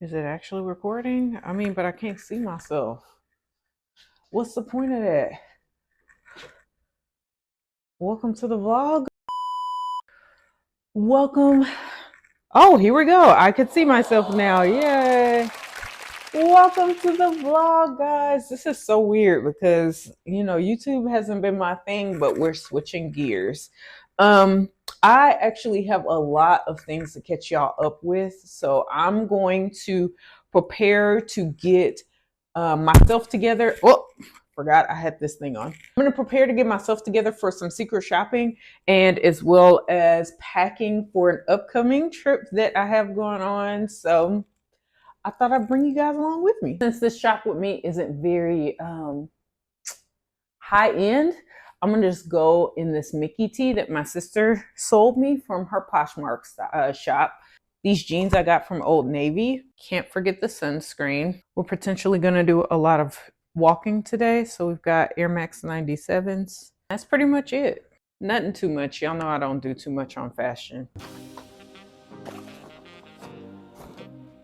Is it actually recording? I mean, but I can't see myself. What's the point of that? Welcome to the vlog. Welcome. Oh, here we go. I can see myself now. Yay. Welcome to the vlog, guys. This is so weird because, YouTube hasn't been my thing, but we're switching gears. Um, I actually have a lot of things to catch y'all up with. So I'm going to prepare to get myself together. Oh, forgot I had this thing on. I'm going to prepare to get myself together for some secret shopping and as well as packing for an upcoming trip that I have going on. So I thought I'd bring you guys along with me. Since this shop with me isn't very high end, I'm gonna just go in this Mickey tee that my sister sold me from her Poshmark shop. These jeans I got from Old Navy. Can't forget the sunscreen. We're potentially gonna do a lot of walking today, so we've got Air Max 97s. That's pretty much it. Nothing too much. Y'all know I don't do too much on fashion.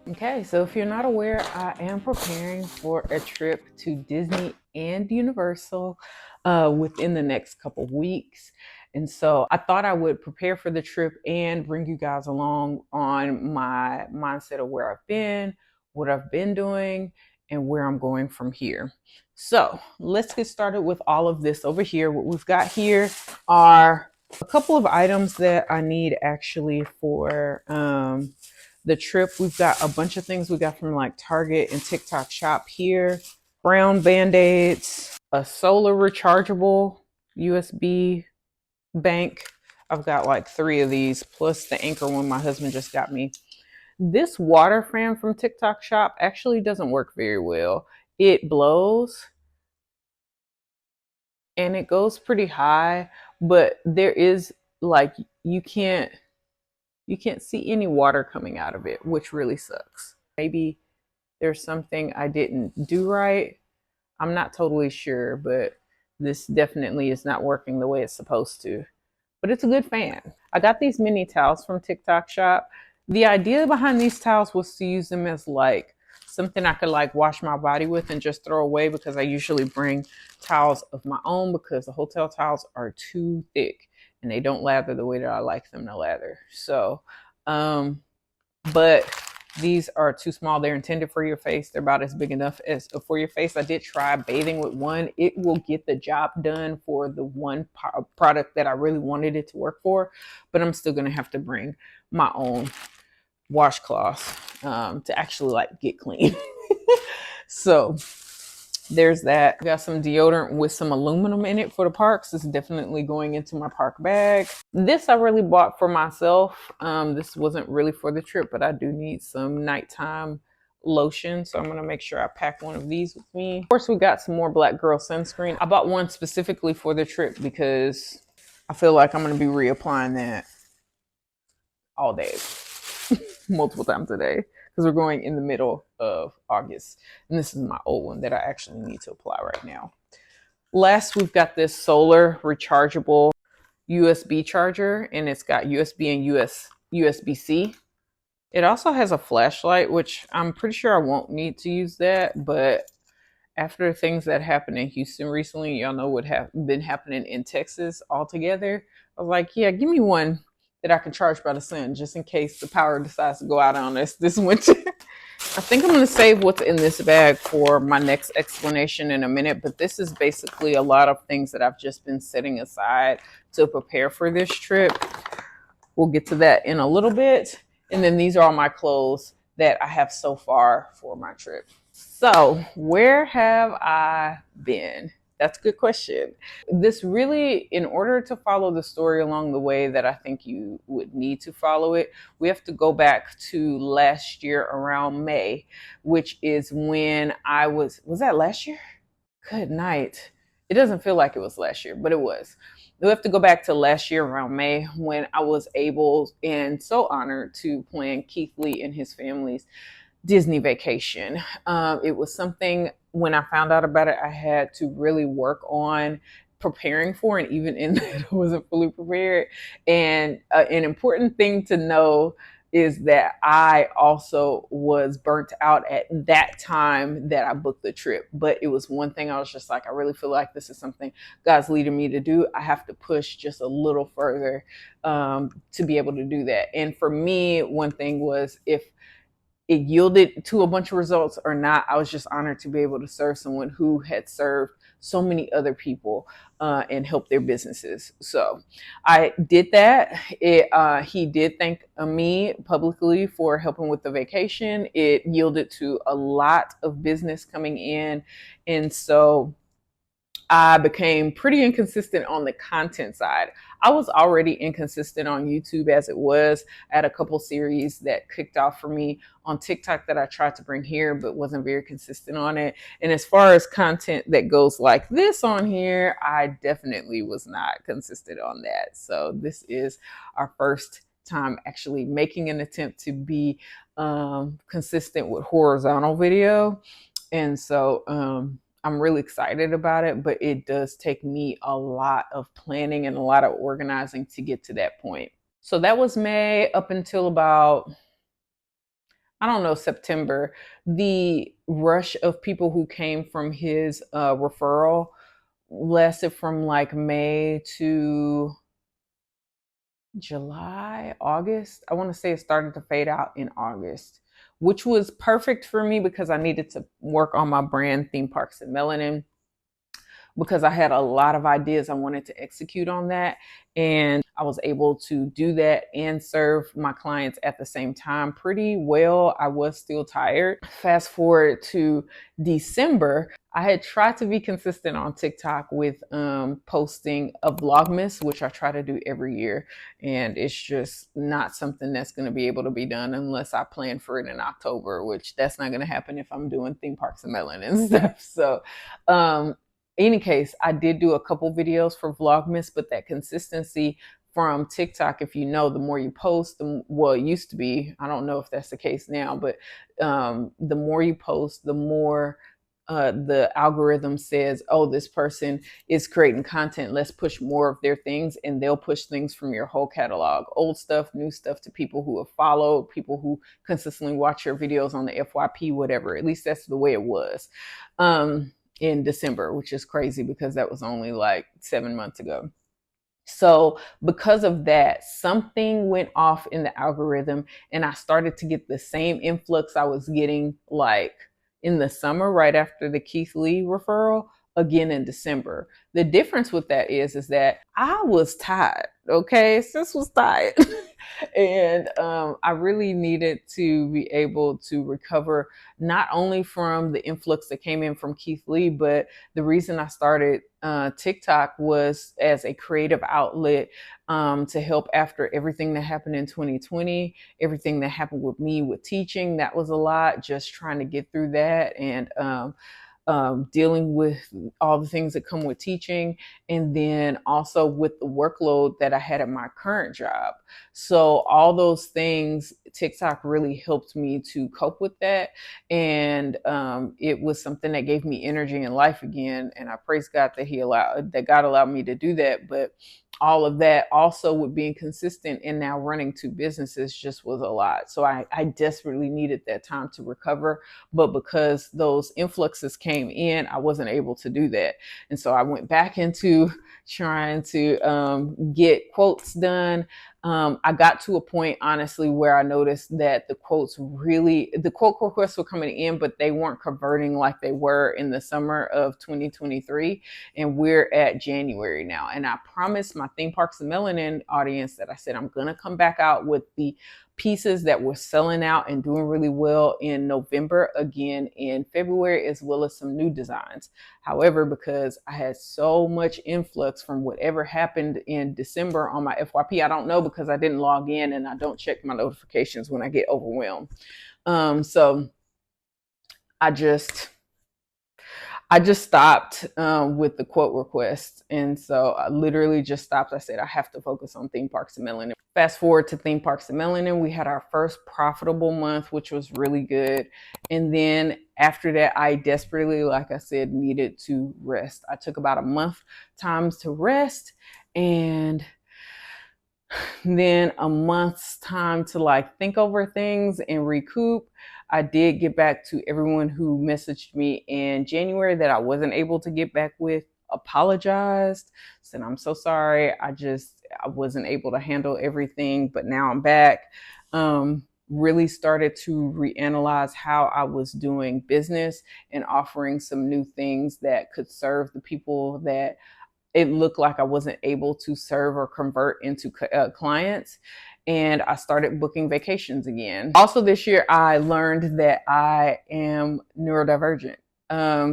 Okay, so if you're not aware, I am preparing for a trip to Disney and Universal within the next couple weeks. And so I thought I would prepare for the trip and bring you guys along on my mindset of where I've been, what I've been doing, and where I'm going from here. So let's get started with all of this over here. What we've got here are a couple of items that I need actually for the trip. We've got a bunch of things we got from like Target and TikTok shop here. Brown band-aids, a solar rechargeable USB bank. I've got like 3 of these plus the Anchor one my husband just got me. This water fan from TikTok shop actually doesn't work very well. It blows and it goes pretty high, but there is like you can't see any water coming out of it, which really sucks. Maybe there's something I didn't do right. I'm not totally sure, but this definitely is not working the way it's supposed to. But it's a good fan. I got these mini towels from TikTok shop. The idea behind these towels was to use them as like something I could like wash my body with and just throw away, because I usually bring towels of my own because the hotel towels are too thick and they don't lather the way that I like them to lather. So, but these are too small. They're intended for your face. They're about as big enough as for your face. I did try bathing with one. It will get the job done for the one product that I really wanted it to work for, but I'm still going to have to bring my own washcloth to actually like get clean. So there's that. Got some deodorant with some aluminum in it for the parks. This is definitely going into my park bag. This I really bought for myself. This wasn't really for the trip, but I do need some nighttime lotion, so I'm gonna make sure I pack one of these with me. Of course, we got some more Black Girl sunscreen. I bought one specifically for the trip because I feel like I'm gonna be reapplying that all day, multiple times a day, because we're going in the middle of August. And this is my old one that I actually need to apply right now. Last, we've got this solar rechargeable USB charger, and it's got USB and USB-C. It also has a flashlight, which I'm pretty sure I won't need to use that, but after things that happened in Houston recently, y'all know what have been happening in Texas altogether. I was like, yeah, give me one that I can charge by the sun, just in case the power decides to go out on us this winter. I think I'm going to save what's in this bag for my next explanation in a minute, but this is basically a lot of things that I've just been setting aside to prepare for this trip. We'll get to that in a little bit. And then these are all my clothes that I have so far for my trip. So, where have I been? That's a good question. This really, in order to follow the story along the way that I think you would need to follow it, we have to go back to last year around May, which is when was that last year? Good night. It doesn't feel like it was last year, but it was. We have to go back to last year around May when I was able and so honored to plan Keith Lee and his family's Disney vacation. It was something, when I found out about it, I had to really work on preparing for, and even in that I wasn't fully prepared. And an important thing to know is that I also was burnt out at that time that I booked the trip. But it was one thing I was just like, I really feel like this is something God's leading me to do. I have to push just a little further to be able to do that. And for me, one thing was, if it yielded to a bunch of results or not, I was just honored to be able to serve someone who had served so many other people and helped their businesses. So I did that. He did thank me publicly for helping with the vacation. It yielded to a lot of business coming in. And so I became pretty inconsistent on the content side. I was already inconsistent on YouTube as it was. I had a couple series that kicked off for me on TikTok that I tried to bring here, but wasn't very consistent on it. And as far as content that goes like this on here, I definitely was not consistent on that. So this is our first time actually making an attempt to be consistent with horizontal video. And so, I'm really excited about it, but it does take me a lot of planning and a lot of organizing to get to that point. So that was May up until about, I don't know, September. The rush of people who came from his referral lasted from like May to July, August. I want to say it started to fade out in August, which was perfect for me because I needed to work on my brand, Theme Parks and Melanin, because I had a lot of ideas I wanted to execute on that. And I was able to do that and serve my clients at the same time pretty well. I was still tired. Fast forward to December, I had tried to be consistent on TikTok with posting a Vlogmas, which I try to do every year. And it's just not something that's going to be able to be done unless I plan for it in October, which that's not going to happen if I'm doing Theme Parks and Melanin and stuff. So, any case, I did do a couple videos for Vlogmas, but that consistency from TikTok, if you know, the more you post, well, it used to be, I don't know if that's the case now, but the more you post, the more the algorithm says, oh, this person is creating content. Let's push more of their things, and they'll push things from your whole catalog, old stuff, new stuff, to people who have followed, people who consistently watch your videos on the FYP, whatever. At least that's the way it was. In December, which is crazy because that was only like 7 months ago. So because of that, something went off in the algorithm, and I started to get the same influx I was getting like in the summer right after the Keith Lee referral again in December. The difference with that is that I was tired. Okay, sis was tired. And I really needed to be able to recover not only from the influx that came in from Keith Lee, but the reason I started TikTok was as a creative outlet to help after everything that happened in 2020, everything that happened with me with teaching. That was a lot, just trying to get through that, and dealing with all the things that come with teaching, and then also with the workload that I had at my current job. So all those things, TikTok really helped me to cope with that. And it was something that gave me energy in life again. And I praise God that God allowed me to do that. But all of that also with being consistent and now running two businesses just was a lot. So I desperately needed that time to recover. But because those influxes came in, I wasn't able to do that. And so I went back into trying to get quotes done. I got to a point, honestly, where I noticed that the quote requests were coming in, but they weren't converting like they were in the summer of 2023. And we're at January now. And I promised my Theme Parks and Melanin audience that I said, I'm going to come back out with the pieces that were selling out and doing really well in November, again in February, as well as some new designs. However, because I had so much influx from whatever happened in December on my FYP, I don't know because I didn't log in and I don't check my notifications when I get overwhelmed. So I just stopped with the quote requests. And so I literally just stopped. I said, I have to focus on Theme Parks and Melanin. Fast forward to Theme Parks and Melanin, we had our first profitable month, which was really good. And then after that, I desperately, like I said, needed to rest. I took about a month times to rest. And Then a month's time to like think over things and recoup. I did get back to everyone who messaged me in January that I wasn't able to get back with, apologized, said I'm so sorry. I wasn't able to handle everything, but now I'm back. Really started to reanalyze how I was doing business and offering some new things that could serve the people that it looked like I wasn't able to serve or convert into clients. And I started booking vacations again. Also, this year, I learned that I am neurodivergent.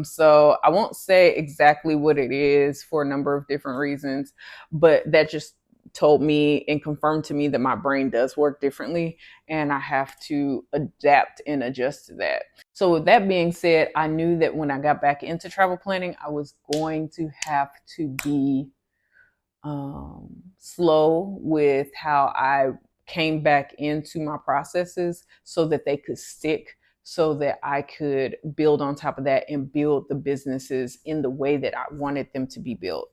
So I won't say exactly what it is for a number of different reasons, but that just told me and confirmed to me that my brain does work differently and I have to adapt and adjust to that. So with that being said, I knew that when I got back into travel planning, I was going to have to be slow with how I came back into my processes so that they could stick, so that I could build on top of that and build the businesses in the way that I wanted them to be built.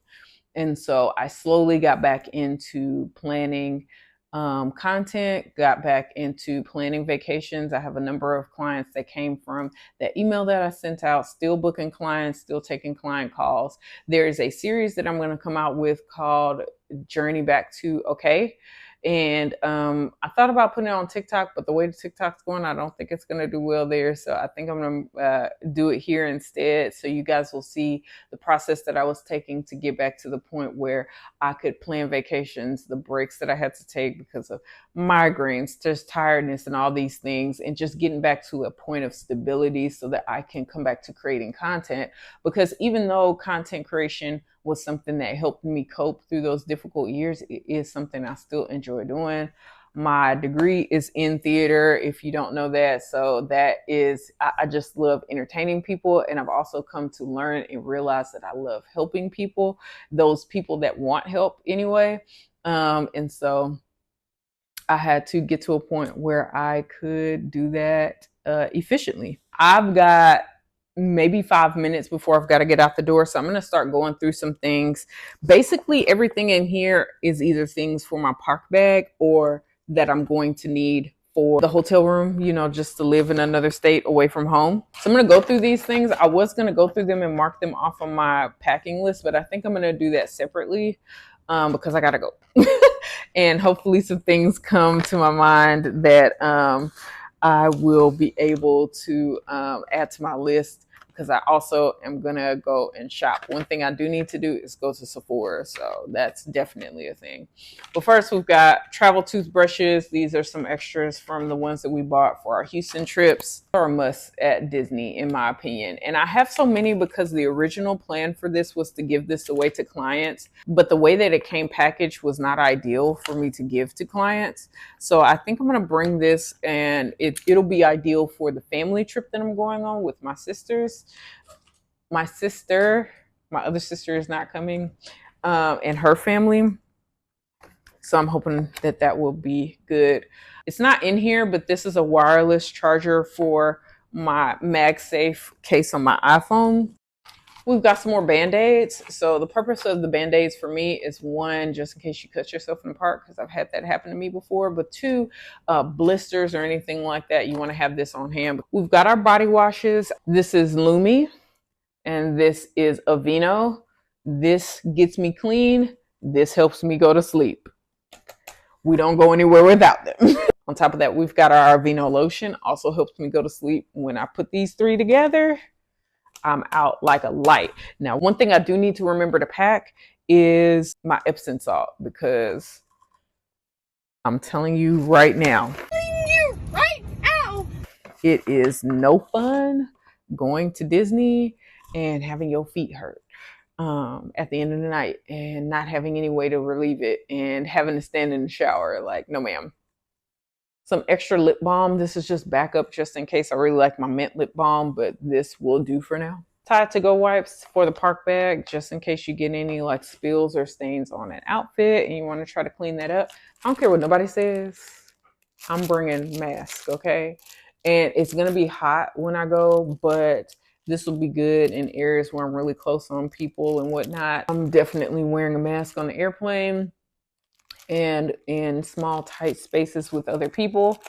And so I slowly got back into planning content, got back into planning vacations. I have a number of clients that came from that email that I sent out, still booking clients, still taking client calls. There is a series that I'm going to come out with called Journey Back to Okay. And I thought about putting it on TikTok, but the way the TikTok's going, I don't think it's going to do well there. So I think I'm going to do it here instead. So you guys will see the process that I was taking to get back to the point where I could plan vacations, the breaks that I had to take because of migraines, just tiredness and all these things, and just getting back to a point of stability so that I can come back to creating content. Because even though content creation was something that helped me cope through those difficult years, it is something I still enjoy doing. My degree is in theater, if you don't know that. So that is, I just love entertaining people. And I've also come to learn and realize that I love helping people, those people that want help anyway. And so I had to get to a point where I could do that efficiently. I've got maybe 5 minutes before I've got to get out the door. So I'm going to start going through some things. Basically, everything in here is either things for my park bag or that I'm going to need for the hotel room, you know, just to live in another state away from home. So I'm going to go through these things. I was going to go through them and mark them off on my packing list, but I think I'm going to do that separately because I got to go. And hopefully some things come to my mind that I will be able to add to my list, because I also am going to go and shop. One thing I do need to do is go to Sephora. So that's definitely a thing. But first, we've got travel toothbrushes. These are some extras from the ones that we bought for our Houston trips. They're a must at Disney, in my opinion. And I have so many because the original plan for this was to give this away to clients. But the way that it came packaged was not ideal for me to give to clients. So I think I'm going to bring this, and it'll be ideal for the family trip that I'm going on with my sisters. My other sister is not coming, and her family. So I'm hoping that that will be good. It's not in here, but this is a wireless charger for my MagSafe case on my iPhone. We've got some more Band-Aids. So the purpose of the Band-Aids for me is, one, just in case you cut yourself in the park, because I've had that happen to me before. But two, blisters or anything like that, you want to have this on hand. We've got our body washes. This is Lumi, and this is Aveeno. This gets me clean. This helps me go to sleep. We don't go anywhere without them. On top of that, we've got our Aveeno lotion. Also helps me go to sleep. When I put these three together, I'm out like a light. Now, one thing I do need to remember to pack is my Epsom salt, because I'm telling you right now, it is no fun going to Disney and having your feet hurt at the end of the night and not having any way to relieve it and having to stand in the shower. Like, no, ma'am. Some extra lip balm. This is just backup just in case. I really like my mint lip balm, but this will do for now. Tide to go wipes for the park bag, just in case you get any like spills or stains on an outfit and you want to try to clean that up. I don't care what nobody says. I'm bringing mask, okay? And it's going to be hot when I go, but this will be good in areas where I'm really close on people and whatnot. I'm definitely wearing a mask on the airplane. and in small, tight spaces with other people,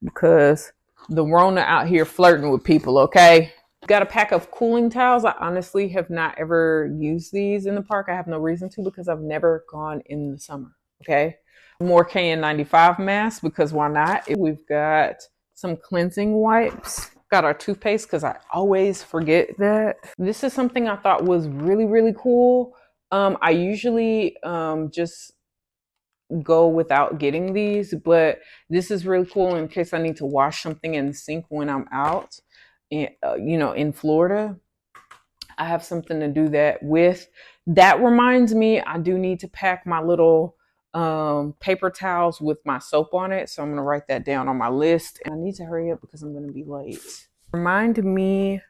because the Rona out here flirting with people, okay? Got a pack of cooling towels. I honestly have not ever used these in the park. I have no reason to because I've never gone in the summer, okay? More KN95 masks because why not? We've got some cleansing wipes. Got our toothpaste because I always forget that. This is something I thought was really, really cool. I usually just go without getting these, but this is really cool in case I need to wash something in the sink when I'm out, in Florida. I have something to do that with. That reminds me, I do need to pack my little paper towels with my soap on it. So I'm going to write that down on my list. And I need to hurry up because I'm going to be late. Remind me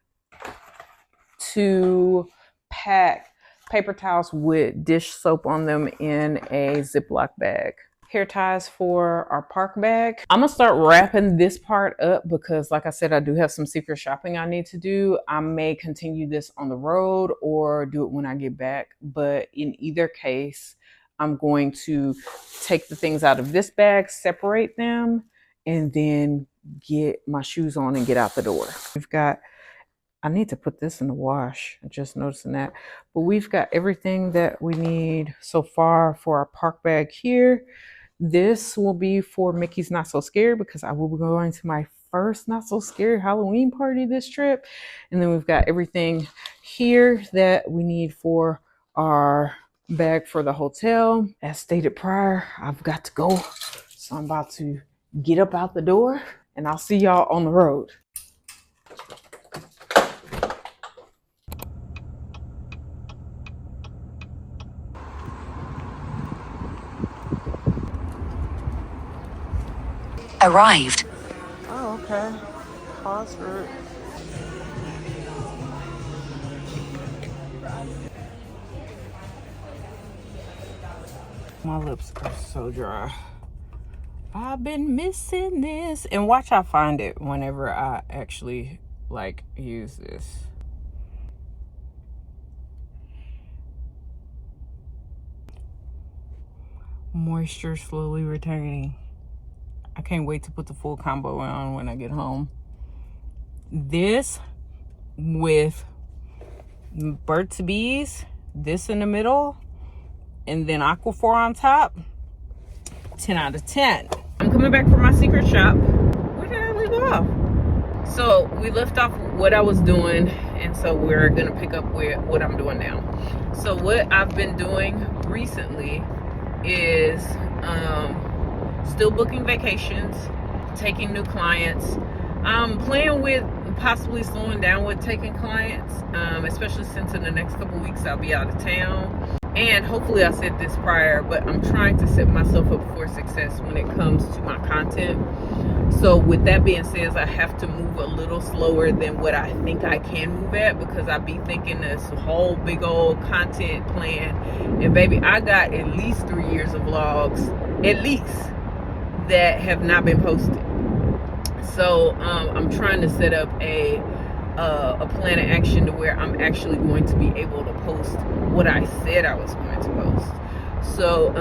to pack paper towels with dish soap on them in a Ziploc bag. Hair ties for our park bag. I'm gonna start wrapping this part up because like I said, I do have some secret shopping I need to do. I may continue this on the road or do it when I get back. But in either case, I'm going to take the things out of this bag, separate them, and then get my shoes on and get out the door. I need to put this in the wash. I'm just noticing that. But we've got everything that we need so far for our park bag here. This will be for Mickey's Not So Scared because I will be going to my first Not So Scared Halloween party this trip. And then we've got everything here that we need for our bag for the hotel. As stated prior, I've got to go. So I'm about to get up out the door and I'll see y'all on the road. Arrived. Oh, okay. Pause for it. My lips are so dry. I've been missing this. And watch I find it whenever I actually use this. Moisture slowly returning. I can't wait to put the full combo on when I get home. This with Burt's Bees, this in the middle, and then Aquaphor on top. 10 out of 10. I'm coming back from my secret shop. Where did I leave off? So we left off what I was doing, and so we're gonna pick up with what I'm doing now. So what I've been doing recently is still booking vacations, taking new clients. I'm playing with possibly slowing down with taking clients, especially since in the next couple weeks I'll be out of town. And hopefully I said this prior, but I'm trying to set myself up for success when it comes to my content. So with that being said, I have to move a little slower than what I think I can move at, because I be thinking this whole big old content plan. And baby, I got at least 3 years of vlogs, at least, that have not been posted. So I'm trying to set up a plan of action to where I'm actually going to be able to post what I said I was going to post. So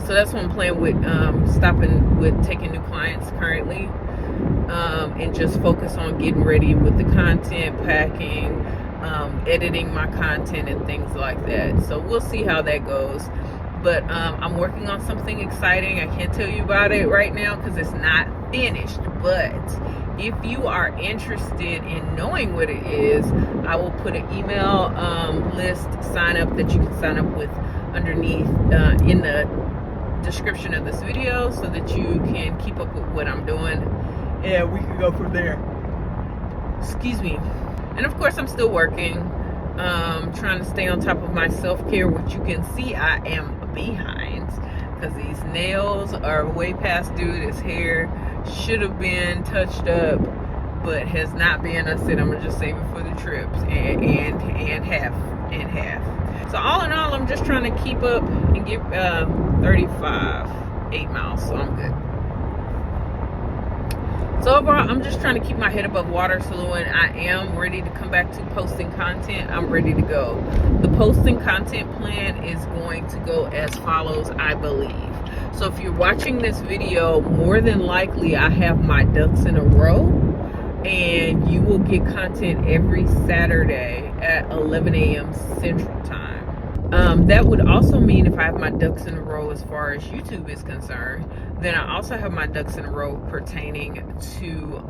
that's what I'm playing with, stopping with taking new clients currently, and just focus on getting ready with the content, packing, editing my content and things like that. So we'll see how that goes. But I'm working on something exciting. I can't tell you about it right now because it's not finished. But if you are interested in knowing what it is, I will put an email list sign up that you can sign up with underneath in the description of this video, so that you can keep up with what I'm doing, and we can go from there. Excuse me. And of course, I'm still working, trying to stay on top of my self-care, which you can see I am behind because these nails are way past due. This hair should have been touched up, but has not been. I said I'm gonna just save it for the trips, and half. So all in all, I'm just trying to keep up and get 35, 8 miles, so I'm good. So overall, I'm just trying to keep my head above water. So when I am ready to come back to posting content, I'm ready to go. The posting content plan is going to go as follows, I believe. So if you're watching this video, more than likely I have my ducks in a row, and you will get content every Saturday at 11 a.m. Central Time. That would also mean if I have my ducks in a row as far as YouTube is concerned, then I also have my ducks in a row pertaining to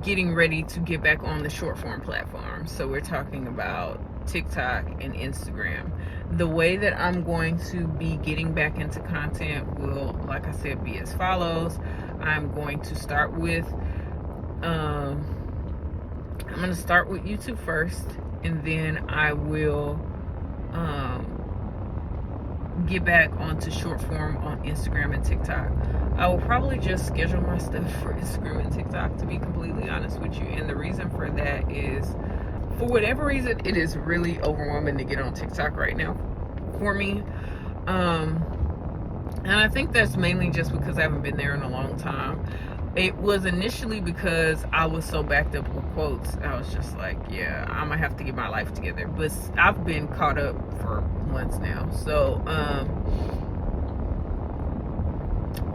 getting ready to get back on the short form platform. So we're talking about TikTok and Instagram. The way that I'm going to be getting back into content will, like I said, be as follows. I'm going to start with I'm going to start with YouTube first, and then I will get back onto short form on Instagram and TikTok. I will probably just schedule my stuff for Instagram and TikTok, to be completely honest with you. And the reason for that is, for whatever reason, it is really overwhelming to get on TikTok right now for me. And I think that's mainly just because I haven't been there in a long time. It was initially because I was so backed up with quotes. I was just like, yeah, I'm gonna have to get my life together. But I've been caught up for months now. So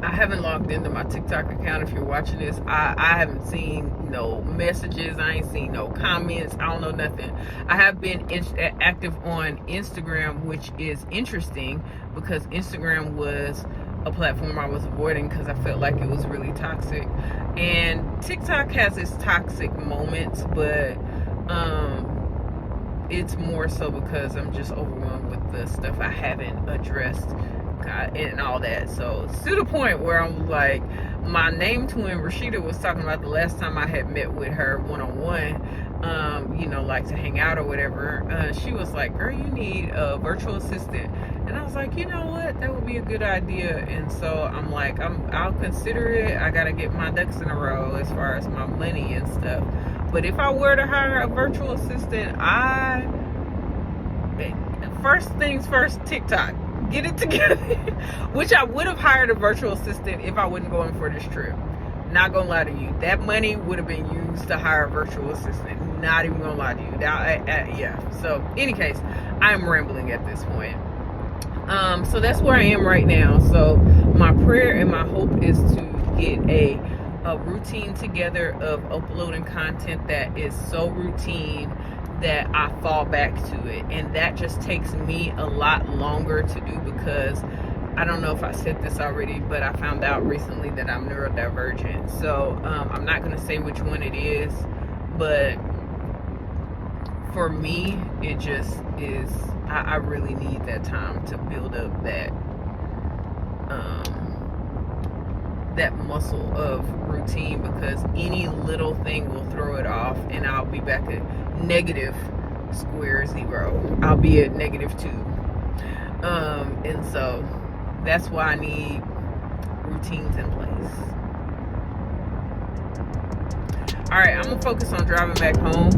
I haven't logged into my TikTok account. If you're watching this, I haven't seen no messages. I ain't seen no comments. I don't know nothing. I have been active on Instagram, which is interesting because Instagram was a platform I was avoiding because I felt like it was really toxic. And TikTok has its toxic moments, but it's more so because I'm just overwhelmed with the stuff I haven't addressed and all that. So it's to the point where I'm like, my name twin Rashida was talking about the last time I had met with her one-on-one, you know, like to hang out or whatever. She was like, girl, you need a virtual assistant. And I was like, you know what, that would be a good idea. And so I'm like, I'll consider it. I gotta get my ducks in a row as far as my money and stuff. But if I were to hire a virtual assistant, first things first, TikTok, get it together. Which I would have hired a virtual assistant if I wasn't going for this trip. Not gonna lie to you, that money would have been used to hire a virtual assistant. Not even gonna lie to you. Yeah. So, any case, I'm rambling at this point. So that's where I am right now. So my prayer and my hope is to get a routine together of uploading content that is so routine that I fall back to it. And that just takes me a lot longer to do because I don't know if I said this already, but I found out recently that I'm neurodivergent. So I'm not going to say which one it is, but for me, it just is, I really need that time to build up that muscle of routine, because any little thing will throw it off and I'll be back at negative square zero. I'll be at -2. And so that's why I need routines in place. All right, I'm gonna focus on driving back home.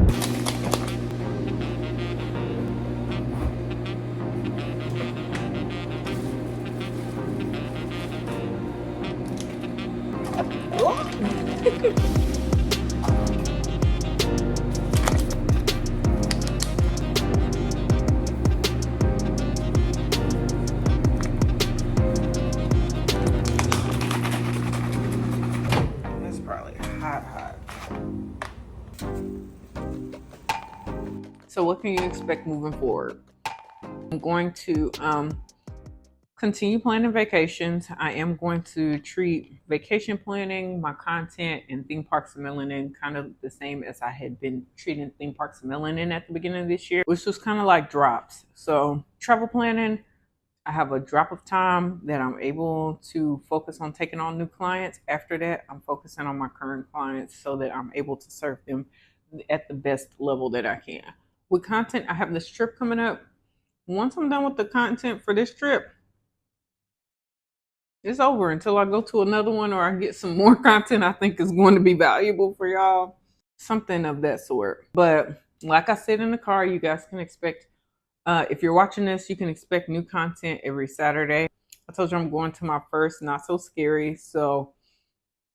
It's probably hot. So what can you expect moving forward? I'm going to continue planning vacations. I am going to treat vacation planning, my content, and theme parks and melanin kind of the same as I had been treating theme parks and melanin at the beginning of this year, which was kind of like drops. So travel planning, I have a drop of time that I'm able to focus on taking on new clients. After that, I'm focusing on my current clients so that I'm able to serve them at the best level that I can. With content, I have this trip coming up. Once I'm done with the content for this trip, it's over until I go to another one or I get some more content I think is going to be valuable for y'all. Something of that sort. But like I said in the car, you guys can expect, if you're watching this, you can expect new content every Saturday. I told you I'm going to my first Not So Scary. So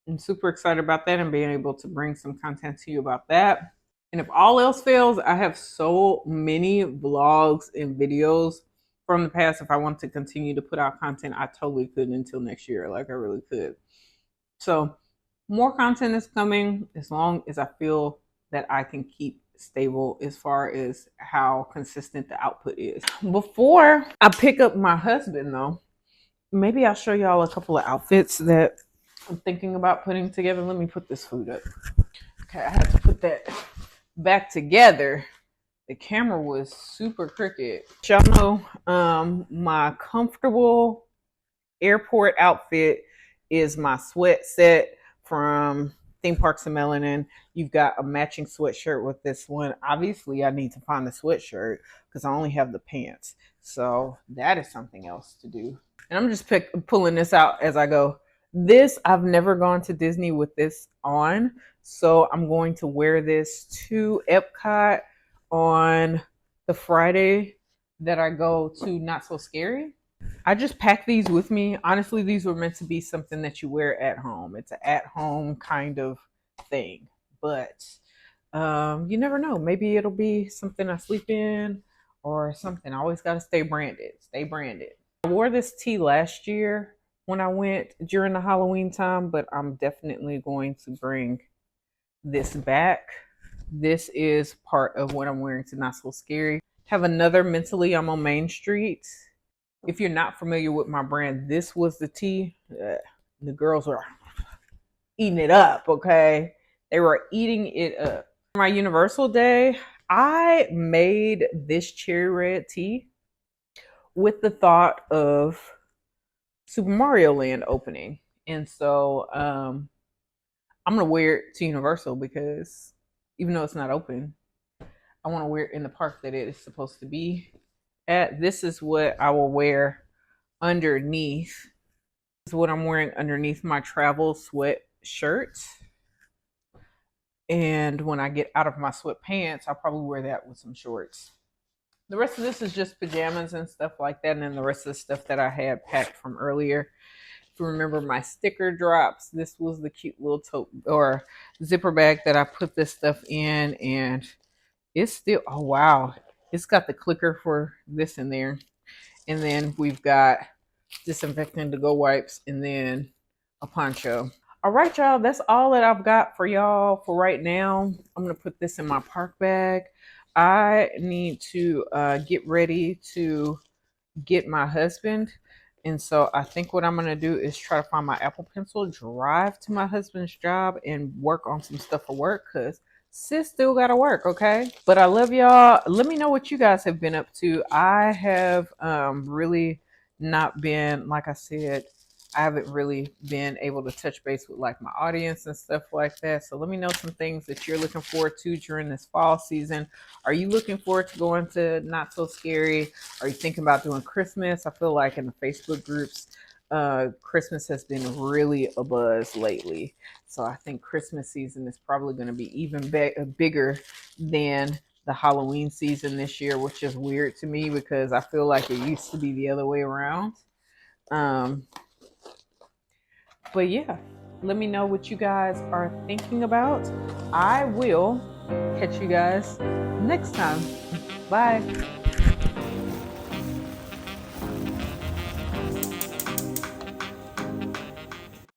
I'm super excited about that and being able to bring some content to you about that. And if all else fails, I have so many vlogs and videos from the past. If I want to continue to put out content, I totally could until next year. Like I really could. So more content is coming as long as I feel that I can keep stable as far as how consistent the output is. Before I pick up my husband though, maybe I'll show y'all a couple of outfits that I'm thinking about putting together. Let me put this food up. Okay, I have to put that back together. The camera was super crooked. Y'all know my comfortable airport outfit is my sweat set from Theme Parks and Melanin. You've got a matching sweatshirt with this one. Obviously, I need to find the sweatshirt because I only have the pants. So that is something else to do. And I'm just pulling this out as I go. This, I've never gone to Disney with this on. So I'm going to wear this to Epcot on the Friday that I go to Not So Scary. I just packed these with me. Honestly, these were meant to be something that you wear at home. It's an at-home kind of thing. But you never know. Maybe it'll be something I sleep in or something. I always got to stay branded. Stay branded. I wore this tee last year when I went during the Halloween time, but I'm definitely going to bring this back. This is part of what I'm wearing to Not So Scary. Have another Mentally I'm on Main Street. If you're not familiar with my brand, this was the tea. The girls were eating it up, okay? They were eating it up. For my Universal Day, I made this cherry red tea with the thought of Super Mario Land opening. And so I'm going to wear it to Universal because even though it's not open, I want to wear it in the park that it is supposed to be at. This is what I will wear underneath. This is what I'm wearing underneath my travel sweatshirt. And when I get out of my sweatpants, I'll probably wear that with some shorts. The rest of this is just pajamas and stuff like that. And then the rest of the stuff that I had packed from earlier. If you remember my sticker drops, this was the cute little tote or zipper bag that I put this stuff in. And it's still, oh wow, it's got the clicker for this in there. And then we've got disinfectant to go wipes and then a poncho. All right, y'all, that's all that I've got for y'all for right now. I'm gonna put this in my park bag. I need to get ready to get my husband. And so I think what I'm going to do is try to find my Apple Pencil, drive to my husband's job and work on some stuff for work because sis still got to work, okay? But I love y'all. Let me know what you guys have been up to. I have really not been, like I said, I haven't really been able to touch base with like my audience and stuff like that. So let me know some things that you're looking forward to during this fall season. Are you looking forward to going to Not So Scary? Are you thinking about doing Christmas? I feel like in the Facebook groups, Christmas has been really a buzz lately. So I think Christmas season is probably going to be even bigger than the Halloween season this year, which is weird to me because I feel like it used to be the other way around. But yeah, let me know what you guys are thinking about. I will catch you guys next time. Bye.